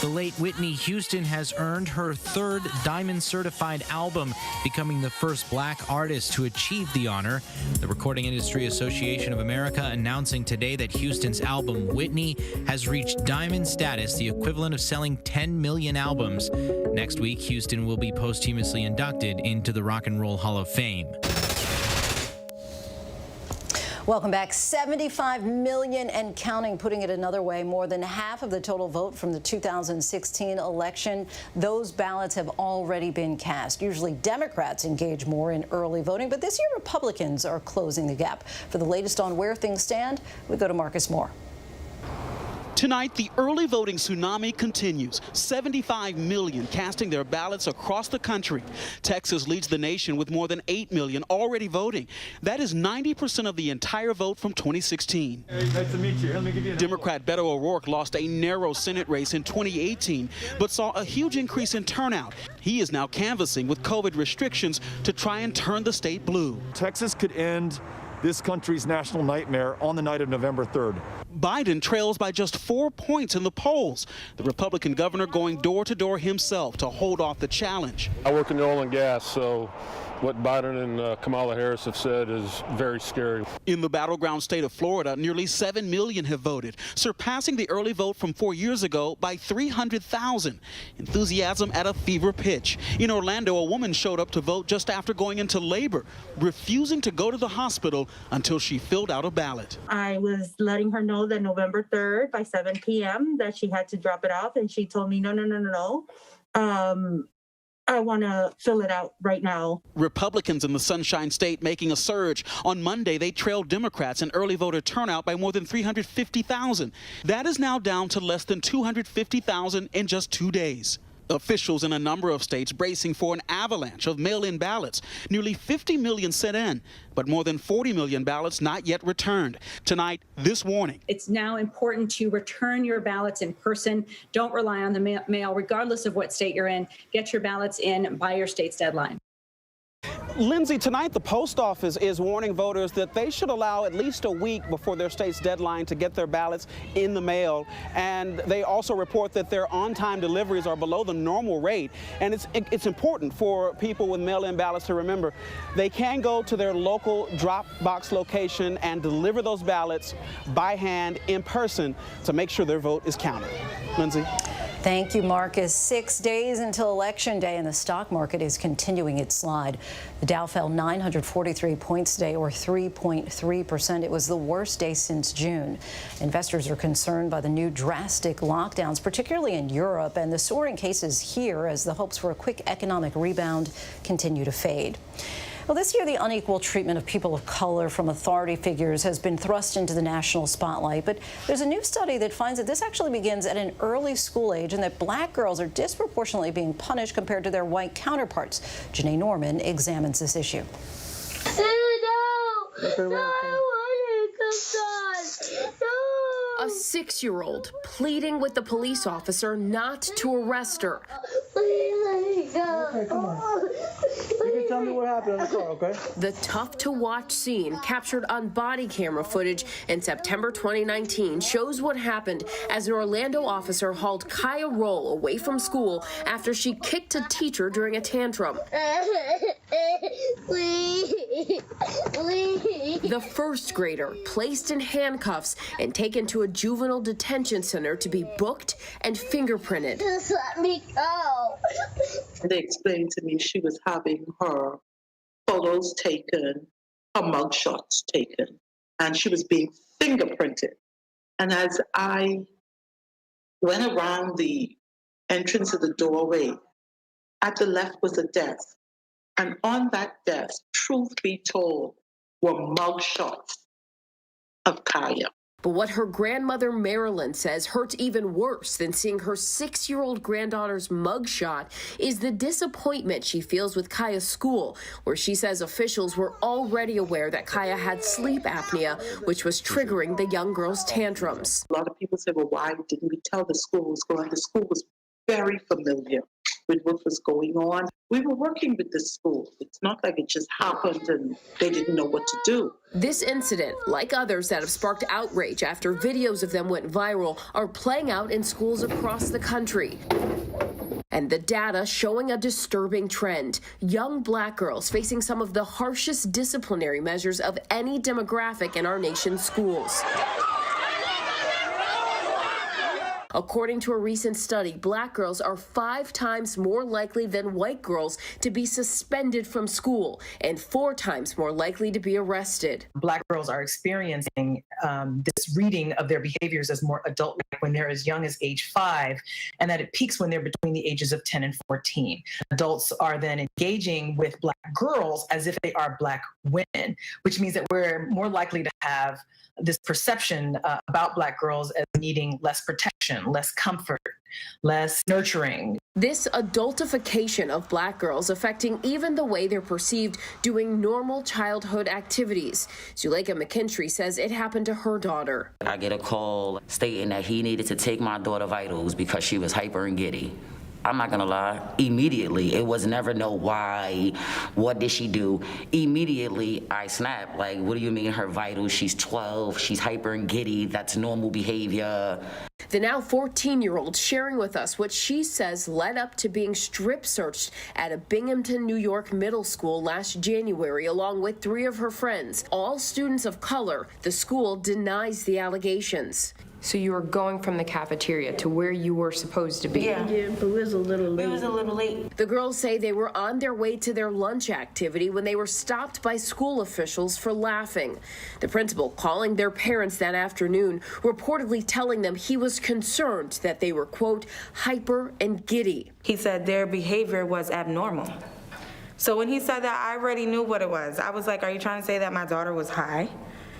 The late Whitney Houston has earned her third Diamond Certified album, becoming the first black artist to achieve the honor. The Recording Industry Association of America announcing today that Houston's album Whitney has reached diamond status, the equivalent of selling 10 million albums. Next week, Houston will be posthumously inducted into the Rock and Roll Hall of Fame. Welcome back. 75 million and counting. Putting it another way, more than half of the total vote from the 2016 election. Those ballots have already been cast. Usually Democrats engage more in early voting, but this year Republicans are closing the gap. For the latest on where things stand, we go to Marcus Moore. Tonight, the early voting tsunami continues. 75 million casting their ballots across the country. Texas leads the nation with more than 8 million already voting. That is 90% of the entire vote from 2016. Hey, nice to meet you. Let me give you Democrat Beto O'Rourke lost a narrow Senate race in 2018, but saw a huge increase in turnout. He is now canvassing with COVID restrictions to try and turn the state blue. Texas could end this country's national nightmare on the night of November 3rd. Biden trails by just 4 points in the polls. The Republican governor going door to door himself to hold off the challenge. I work in the oil and gas, so what Biden and Kamala Harris have said is very scary. In the battleground state of Florida, nearly 7 million have voted, surpassing the early vote from 4 years ago by 300,000. Enthusiasm at a fever pitch. In Orlando, a woman showed up to vote just after going into labor, refusing to go to the hospital until she filled out a ballot. I was letting her know that November 3rd by 7 p.m. that she had to drop it off, and she told me, no. I want to fill it out right now. Republicans in the Sunshine State making a surge. On Monday, they trailed Democrats in early voter turnout by more than 350,000. That is now down to less than 250,000 in just 2 days. Officials in a number of states bracing for an avalanche of mail-in ballots. Nearly 50 million sent in, but more than 40 million ballots not yet returned. Tonight, this warning. It's now important to return your ballots in person. Don't rely on the mail, regardless of what state you're in. Get your ballots in by your state's deadline. Lindsay, tonight the post office is warning voters that they should allow at least a week before their state's deadline to get their ballots in the mail. And they also report that their on-time deliveries are below the normal rate. And it's important for people with mail-in ballots to remember they can go to their local drop box location and deliver those ballots by hand in person to make sure their vote is counted. Lindsay. Thank you, Marcus. 6 days until Election Day, and the stock market is continuing its slide. The Dow fell 943 points today, or 3.3%. It was the worst day since June. Investors are concerned by the new drastic lockdowns, particularly in Europe, and the soaring cases here as the hopes for a quick economic rebound continue to fade. Well, this year, the unequal treatment of people of color from authority figures has been thrust into the national spotlight. But there's a new study that finds that this actually begins at an early school age and that black girls are disproportionately being punished compared to their white counterparts. Janae Norman examines this issue. A 6-year-old pleading with the police officer not to arrest her. Please let me go. Okay, come on. You can tell me what happened in the car, okay? The tough-to-watch scene captured on body camera footage in September 2019 shows what happened as an Orlando officer hauled Kaya Roll away from school after she kicked a teacher during a tantrum. Please. The first grader placed in handcuffs and taken to a juvenile detention center to be booked and fingerprinted. Just let me go. They explained to me she was having her photos taken, her mugshots taken, and she was being fingerprinted. And as I went around the entrance of the doorway, at the left was a desk. And on that desk, truth be told, were mugshots of Kaya. But what her grandmother Marilyn says hurts even worse than seeing her 6-year-old granddaughter's mugshot is the disappointment she feels with Kaya's school, where she says officials were already aware that Kaya had sleep apnea, which was triggering the young girl's tantrums. A lot of people say, well, why didn't we tell the school was going? The school was very familiar with what was going on. We were working with the school. It's not like it just happened and they didn't know what to do. This incident, like others that have sparked outrage after videos of them went viral, are playing out in schools across the country. And the data showing a disturbing trend. Young black girls facing some of the harshest disciplinary measures of any demographic in our nation's schools. According to a recent study, black girls are 5 times more likely than white girls to be suspended from school and 4 times more likely to be arrested. Black girls are experiencing this reading of their behaviors as more adult-like when they're as young as age 5, and that it peaks when they're between the ages of 10 and 14. Adults are then engaging with black girls as if they are black women, which means that we're more likely to have this perception about black girls as needing less protection, less comfort, less nurturing. This adultification of black girls affecting even the way they're perceived doing normal childhood activities. Zuleika McKintry says it happened to her daughter. I get a call stating that he needed to take my daughter vitals because she was hyper and giddy. I'm not gonna lie, immediately. It was never no why, what did she do? Immediately, I snapped. Like, what do you mean her vitals? She's 12, she's hyper and giddy, that's normal behavior. The now 14-year-old sharing with us what she says led up to being strip searched at a Binghamton, New York middle school last January, along with 3 of her friends, all students of color. The school denies the allegations. So you were going from the cafeteria to where you were supposed to be? Yeah, but it was a little late. The girls say they were on their way to their lunch activity when they were stopped by school officials for laughing. The principal calling their parents that afternoon, reportedly telling them he was concerned that they were, quote, hyper and giddy. He said their behavior was abnormal. So when he said that, I already knew what it was. I was like, are you trying to say that my daughter was high?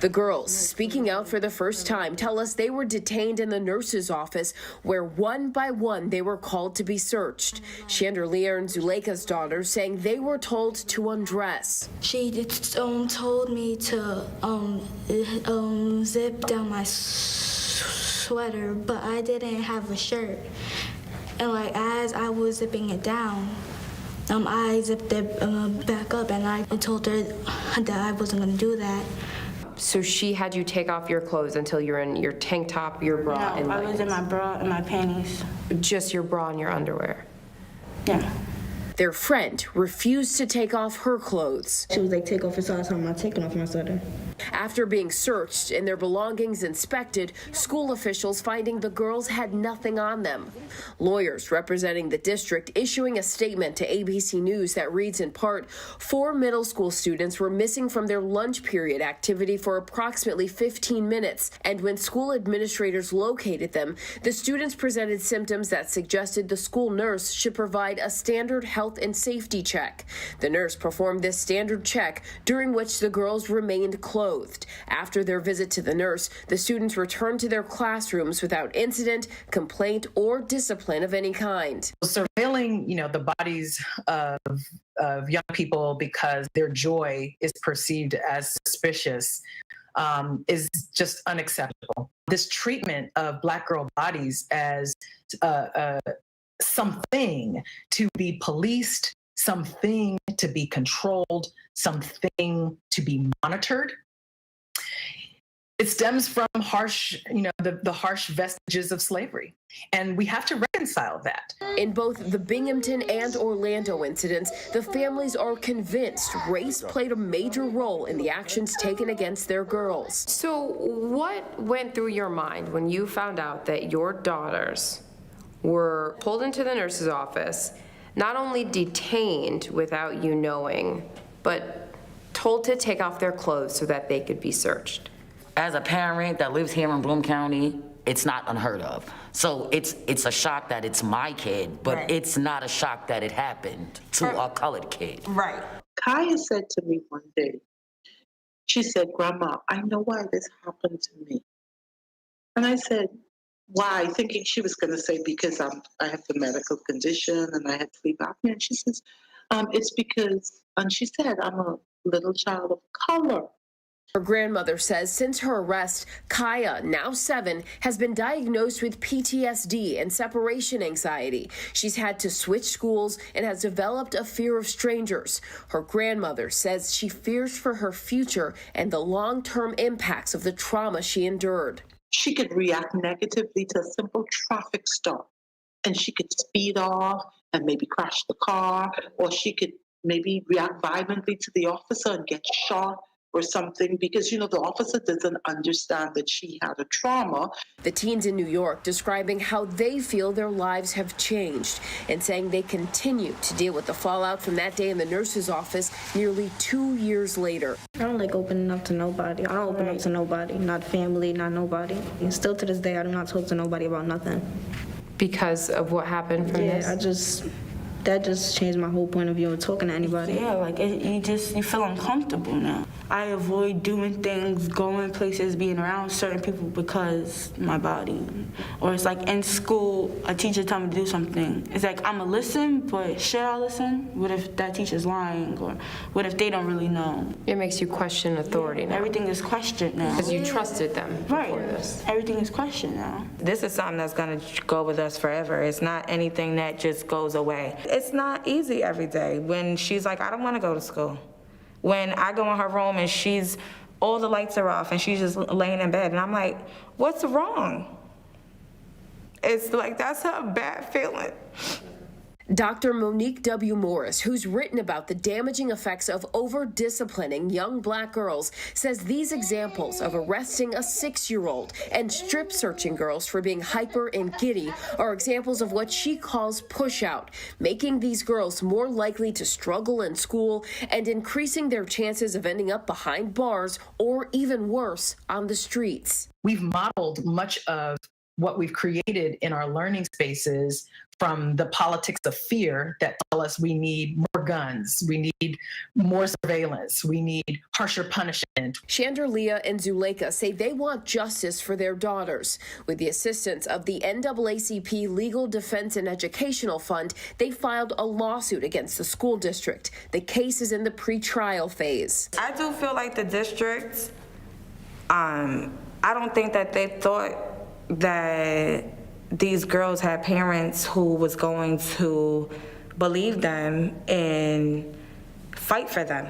The girls, speaking out for the first time, tell us they were detained in the nurse's office where one by one they were called to be searched. Chandelier and Zuleika's daughter saying they were told to undress. She told me to zip down my sweater, but I didn't have a shirt. And like as I was zipping it down, I zipped it back up, and I told her that I wasn't going to do that. So she had you take off your clothes until you're in your tank top, your bra, and I was in my bra and my panties. Just your bra and your underwear? Yeah. Their friend refused to take off her clothes. She was like, take off your socks. I'm not taking off my sweater. After being searched and their belongings inspected, school officials finding the girls had nothing on them. Lawyers representing the district issuing a statement to ABC News that reads in part, 4 middle school students were missing from their lunch period activity for approximately 15 minutes, and when school administrators located them, the students presented symptoms that suggested the school nurse should provide a standard health and safety check. The nurse performed this standard check, during which the girls remained clothed. After their visit to the nurse, the students returned to their classrooms without incident, complaint, or discipline of any kind. Surveilling, the bodies of young people because their joy is perceived as suspicious is just unacceptable. This treatment of Black girl bodies as something to be policed, something to be controlled, something to be monitored. It stems from harsh, the harsh vestiges of slavery. And we have to reconcile that. In both the Binghamton and Orlando incidents, the families are convinced race played a major role in the actions taken against their girls. So what went through your mind when you found out that your daughters were pulled into the nurse's office, not only detained without you knowing, but told to take off their clothes so that they could be searched? As a parent that lives here in Bloom County, it's not unheard of. So it's a shock that it's my kid, but Right. It's not a shock that it happened to a colored kid. Right. Kaya said to me one day, she said, Grandma, I know why this happened to me. And I said, why? Thinking she was going to say, because I have the medical condition and I had sleep apnea. And she says, it's because, and she said, I'm a little child of color. Her grandmother says since her arrest, Kaya, now 7, has been diagnosed with PTSD and separation anxiety. She's had to switch schools and has developed a fear of strangers. Her grandmother says she fears for her future and the long-term impacts of the trauma she endured. She could react negatively to a simple traffic stop, and she could speed off and maybe crash the car, or she could maybe react violently to the officer and get shot or something, because, the officer doesn't understand that she had a trauma. The teens in New York describing how they feel their lives have changed and saying they continue to deal with the fallout from that day in the nurse's office nearly 2 years later. I don't like opening up to nobody. I don't open up to nobody, not family, not nobody. And still to this day, I do not talk to nobody about nothing. Because of what happened from this? That just changed my whole point of view of talking to anybody. Yeah, like you feel uncomfortable now. I avoid doing things, going places, being around certain people because my body. Or it's like in school, a teacher tell me to do something. It's like I'ma listen, but should I listen? What if that teacher's lying? Or what if they don't really know? It makes you question authority now. Everything is questioned now. Because you trusted them before this. Everything is questioned now. This is something that's gonna go with us forever. It's not anything that just goes away. It's not easy every day when she's like, I don't wanna go to school. When I go in her room and all the lights are off and she's just laying in bed and I'm like, what's wrong? It's like, that's a bad feeling. Dr. Monique W. Morris, who's written about the damaging effects of over-disciplining young black girls, says these examples of arresting a 6-year-old and strip-searching girls for being hyper and giddy are examples of what she calls push-out, making these girls more likely to struggle in school and increasing their chances of ending up behind bars or, even worse, on the streets. We've modeled much of what we've created in our learning spaces from the politics of fear that tell us we need more guns, we need more surveillance, we need harsher punishment. Chandlerlia and Zuleika say they want justice for their daughters. With the assistance of the NAACP Legal Defense and Educational Fund, they filed a lawsuit against the school district. The case is in the pre-trial phase. I do feel like the districts, I don't think that they thought that these girls had parents who was going to believe them and fight for them.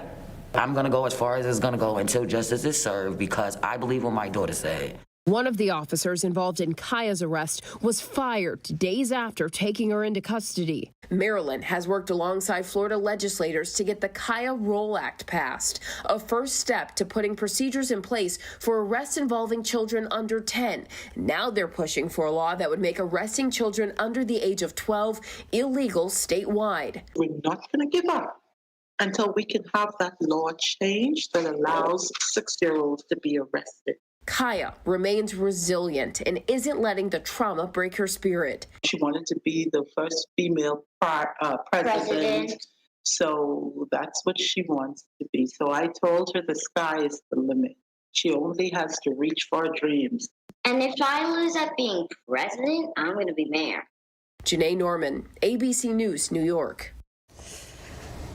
I'm gonna go as far as it's gonna go until justice is served because I believe what my daughter said. One of the officers involved in Kaya's arrest was fired days after taking her into custody. Maryland has worked alongside Florida legislators to get the Kaya Roll Act passed, a first step to putting procedures in place for arrests involving children under 10. Now they're pushing for a law that would make arresting children under the age of 12 illegal statewide. We're not going to give up until we can have that law changed that allows 6-year-olds to be arrested. Kaya remains resilient and isn't letting the trauma break her spirit. She wanted to be the first female president, so that's what she wants to be. So I told her the sky is the limit. She only has to reach for her dreams. And if I lose at being president, I'm going to be mayor. Janae Norman, ABC News, New York.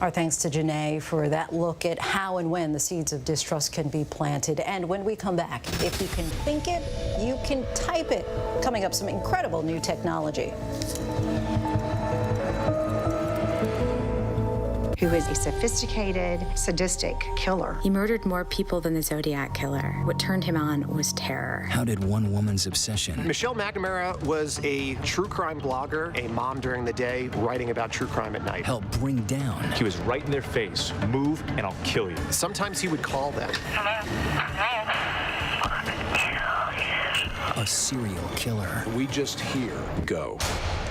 Our thanks to Janae for that look at how and when the seeds of distrust can be planted. And when we come back, if you can think it, you can type it. Coming up, some incredible new technology. Who is a sophisticated, sadistic killer. He murdered more people than the Zodiac Killer. What turned him on was terror. How did one woman's obsession? Michelle McNamara was a true crime blogger, a mom during the day, writing about true crime at night. Help bring down. He was right in their face. Move and I'll kill you. Sometimes he would call them. A serial killer. We just hear go.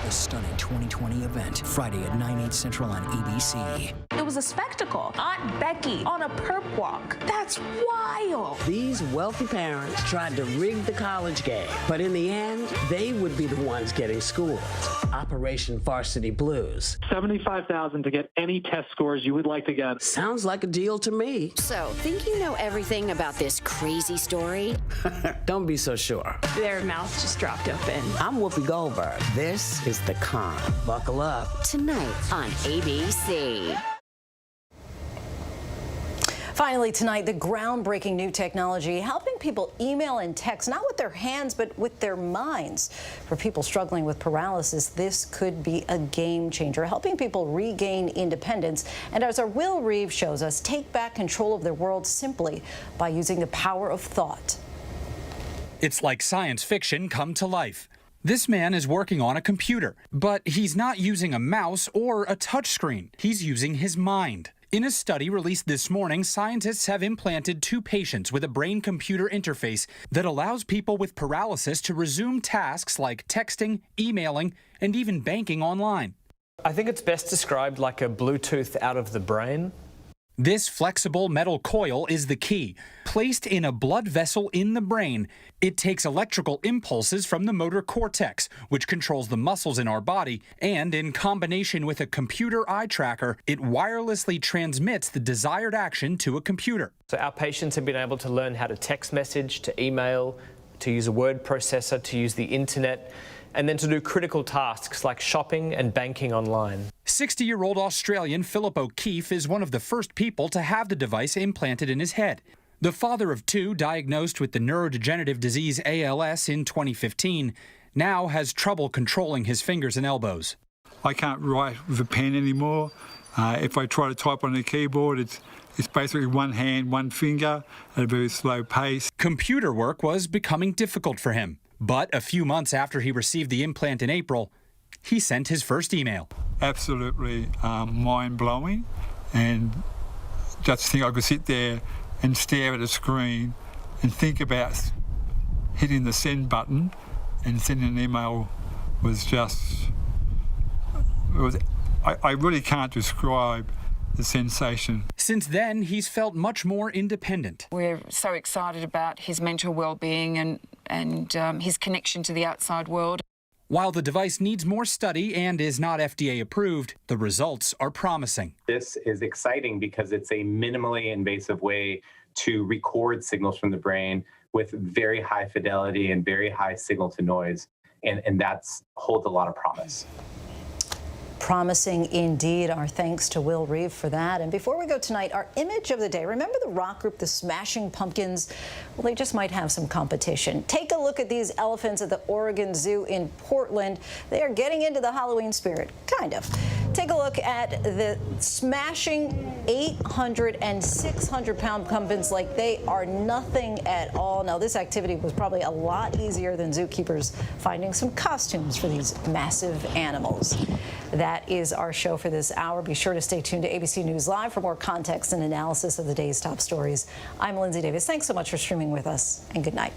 The stunning 2020 event, Friday at 9/8 Central on ABC. It was a spectacle. Aunt Becky on a perp walk. That's wild. These wealthy parents tried to rig the college game, but in the end, they would be the ones getting schooled. Operation Varsity Blues. $75,000 to get any test scores you would like to get. Sounds like a deal to me. So, think you know everything about this crazy story? Don't be so sure. Their mouths just dropped open. I'm Whoopi Goldberg. This is The Con. Buckle up. Tonight on ABC. Finally tonight, the groundbreaking new technology helping people email and text, not with their hands, but with their minds. For people struggling with paralysis, this could be a game changer, helping people regain independence. And as our Will Reeves shows us, take back control of their world simply by using the power of thought. It's like science fiction come to life. This man is working on a computer, but he's not using a mouse or a touchscreen. He's using his mind. In a study released this morning, scientists have implanted 2 patients with a brain-computer interface that allows people with paralysis to resume tasks like texting, emailing, and even banking online. I think it's best described like a Bluetooth out of the brain. This flexible metal coil is the key. Placed in a blood vessel in the brain, it takes electrical impulses from the motor cortex, which controls the muscles in our body, and in combination with a computer eye tracker, it wirelessly transmits the desired action to a computer. So our patients have been able to learn how to text message, to email, to use a word processor, to use the internet, and then to do critical tasks like shopping and banking online. 60-year-old Australian Philip O'Keefe is one of the first people to have the device implanted in his head. The father of two, diagnosed with the neurodegenerative disease ALS in 2015, now has trouble controlling his fingers and elbows. I can't write with a pen anymore. If I try to type on the keyboard, it's basically one hand, one finger at a very slow pace. Computer work was becoming difficult for him. But a few months after he received the implant in April, he sent his first email. Absolutely mind-blowing, and just think I could sit there and stare at a screen and think about hitting the send button and sending an email was just, I really can't describe the sensation. Since then, he's felt much more independent. We're so excited about his mental well-being and his connection to the outside world. While the device needs more study and is not FDA approved, the results are promising. This is exciting because it's a minimally invasive way to record signals from the brain with very high fidelity and very high signal to noise. And that holds a lot of promise. Promising indeed. Our thanks to Will Reeve for that. And before we go tonight, our image of the day. Remember the rock group, the Smashing Pumpkins? Well, they just might have some competition. Take a look at these elephants at the Oregon Zoo in Portland. They are getting into the Halloween spirit, kind of. Take a look at the smashing 800 and 600-pound pumpkins like they are nothing at all. Now, this activity was probably a lot easier than zookeepers finding some costumes for these massive animals. That is our show for this hour. Be sure to stay tuned to ABC News Live for more context and analysis of the day's top stories. I'm Lindsay Davis. Thanks so much for streaming with us, and good night.